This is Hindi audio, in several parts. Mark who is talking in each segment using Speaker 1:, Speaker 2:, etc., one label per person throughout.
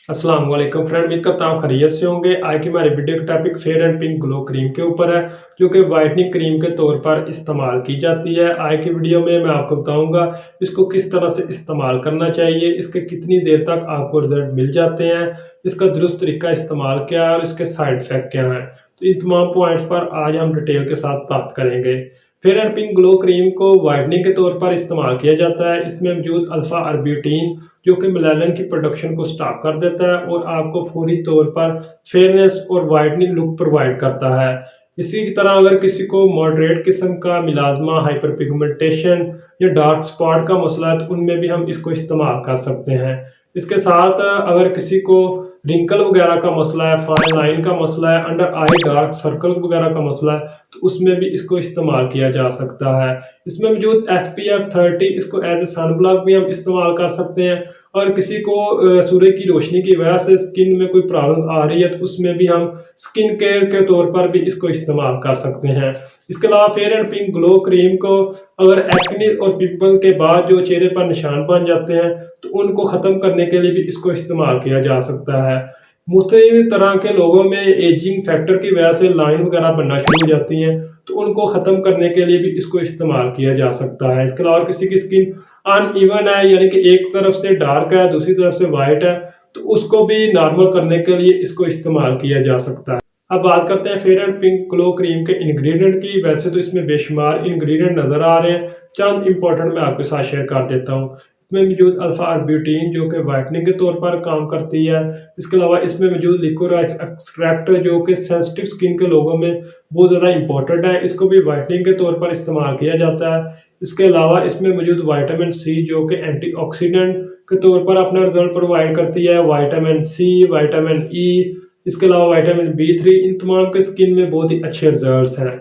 Speaker 1: अस्सलाम वालेकुम फ्रेंड, उम्मीद करता हूँ खैरियत से होंगे। आज की हमारी वीडियो का topic fair and pink glow cream के ऊपर है, जो कि वाइटनिंग क्रीम के तौर पर इस्तेमाल की जाती है। आज की वीडियो में मैं आपको बताऊंगा इसको किस तरह से इस्तेमाल करना चाहिए, इसके कितनी देर तक आपको रिजल्ट मिल जाते हैं, इसका दुरुस्त तरीका इस्तेमाल क्या है और इसके साइड इफेक्ट क्या है। तो इन तमाम पॉइंट्स पर आज हम डिटेल के साथ बात करेंगे। Fair and pink glow cream को वाइटनिंग के तौर पर इस्तेमाल किया जाता है। इसमें मौजूद अल्फा आर्ब्यूटिन जो कि मेलानिन की प्रोडक्शन को स्टॉप कर देता है और आपको फौरी तौर पर फेयरनेस और वाइटनिंग लुक प्रोवाइड करता है। इसी की तरह अगर किसी को मॉडरेट किस्म का मिलाजमा, हाइपर पिगमेंटेशन या डार्क स्पॉट का मसला है तो उनमें भी हम इसको इस्तेमाल कर सकते हैं। इसके साथ अगर किसी को रिंकल वगैरह का मसला है, फाइन लाइन का मसला है, अंडर आई डार्क सर्कल वगैरह का मसला है, तो उसमें भी इसको इस्तेमाल किया जा सकता है। इसमें मौजूद SPF 30, इसको एज ए सन ब्लॉक भी हम इस्तेमाल कर सकते हैं। और किसी को सूर्य की रोशनी की वजह से स्किन में कोई प्रॉब्लम आ रही है तो उसमें भी हम स्किन केयर के तौर पर भी इसको इस्तेमाल कर सकते हैं। इसके अलावा fair and pink glow cream को अगर एक्ने और पिंपल के बाद जो चेहरे पर निशान बन जाते हैं तो उनको ख़त्म करने के लिए भी इसको इस्तेमाल किया जा सकता है। मुख्तलिफ तरह के लोगों में एजिंग फैक्टर की वजह से लाइन वगैरह बनना शुरू हो जाती हैं तो उनको ख़त्म करने के लिए भी इसको इस्तेमाल किया जा सकता है। इसके अलावा किसी की स्किन अनइवन है, यानी कि एक तरफ से डार्क है दूसरी तरफ से वाइट है, तो उसको भी नॉर्मल करने के लिए इसको इस्तेमाल किया जा सकता है। अब बात करते हैं fair and pink glow cream के इंग्रेडिएंट की। वैसे तो इसमें बेशुमार इंग्रेडिएंट नज़र आ रहे हैं, चंद इंपॉर्टेंट मैं आपके साथ शेयर कर देता हूँ। इसमें मौजूद अल्फा आर्ब्यूटिन जो कि वाइटनिंग के तौर पर काम करती है। इसके अलावा इसमें मौजूद लिकोराइस एक्सट्रैक्ट जो कि सेंसिटिव स्किन के लोगों में बहुत ज़्यादा इंपॉर्टेंट है, इसको भी वाइटनिंग के तौर पर इस्तेमाल किया जाता है। इसके अलावा इसमें मौजूद विटामिन सी जो कि एंटीऑक्सीडेंट के तौर पर अपना रिजल्ट प्रोवाइड करती है। विटामिन सी, विटामिन ई, इसके अलावा विटामिन B3, इन तमाम के स्किन में बहुत ही अच्छे रिजल्ट्स हैं।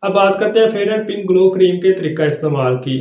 Speaker 1: अब बात करते हैं fair and pink glow cream के तरीका इस्तेमाल की।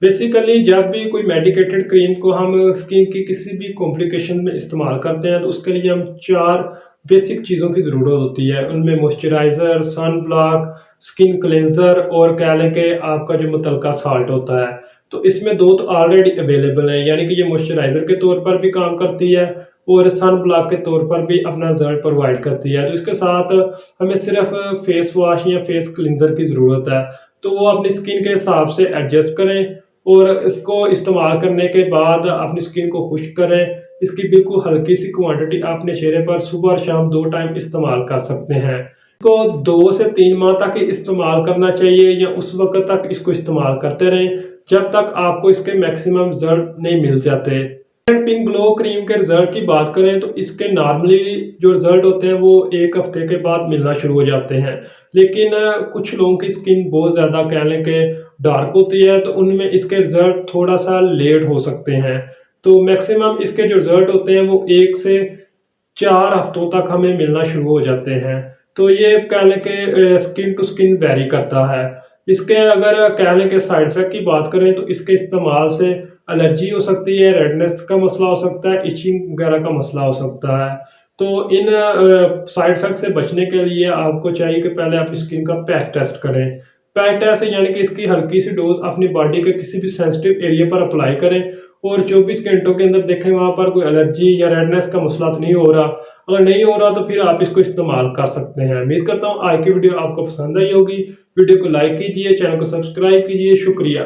Speaker 1: बेसिकली जब भी कोई मेडिकेटेड क्रीम को हम स्किन की किसी भी कॉम्प्लिकेशन में इस्तेमाल करते हैं तो उसके लिए हम 4 बेसिक चीज़ों की ज़रूरत होती है। उनमें moisturiser, sun block, skin cleanser और कह लें कि आपका जो मुतलका साल्ट होता है। तो इसमें 2 तो ऑलरेडी अवेलेबल हैं, यानी कि ये मॉइस्चराइज़र के तौर पर भी काम करती है और सन ब्लॉक के तौर पर भी अपना रिजल्ट प्रोवाइड करती है। तो इसके साथ हमें सिर्फ फेस वॉश या फेस क्लींजर की ज़रूरत है, तो वो अपनी स्किन के हिसाब से एडजस्ट करें और इसको इस्तेमाल करने के बाद अपनी स्किन को खुश्क करें। इसकी बिल्कुल हल्की सी क्वांटिटी अपने चेहरे पर सुबह और शाम 2 टाइम इस्तेमाल कर सकते हैं। इसको 2 से 3 माह तक ही इस्तेमाल करना चाहिए या उस वक्त तक इसको इस्तेमाल करते रहें जब तक आपको इसके मैक्सिमम रिजल्ट नहीं मिल जाते। पिंक ग्लो क्रीम के रिजल्ट की बात करें तो इसके नॉर्मली जो रिजल्ट होते हैं वो 1 हफ्ते के बाद मिलना शुरू हो जाते हैं, लेकिन कुछ लोगों की स्किन बहुत ज़्यादा कह लें कि डार्क होती है तो उनमें इसके रिजल्ट थोड़ा सा लेट हो सकते हैं। तो मैक्सिमम इसके जो रिजल्ट होते हैं वो 1 से 4 हफ्तों तक हमें मिलना शुरू हो जाते हैं। तो ये कह लें कि स्किन टू स्किन वेरी करता है। इसके अगर कह लें कि साइड इफेक्ट की बात करें तो इसके इस्तेमाल से एलर्जी हो सकती है, रेडनेस का मसला हो सकता है, इचिंग वगैरह का मसला हो सकता है। तो इन साइड इफेक्ट से बचने के लिए आपको चाहिए कि पहले आप स्किन का पैच टेस्ट करें। पैच टेस्ट यानी कि इसकी हल्की सी डोज अपनी बॉडी के किसी भी सेंसिटिव एरिया पर अप्लाई करें और 24 घंटों के अंदर देखें वहाँ पर कोई एलर्जी या रेडनेस का मसला तो नहीं हो रहा। अगर नहीं हो रहा तो फिर आप इसको इस्तेमाल कर सकते हैं। उम्मीद करता हूँ आज की वीडियो आपको पसंद आई होगी। वीडियो को लाइक कीजिए, चैनल को सब्सक्राइब कीजिए। शुक्रिया।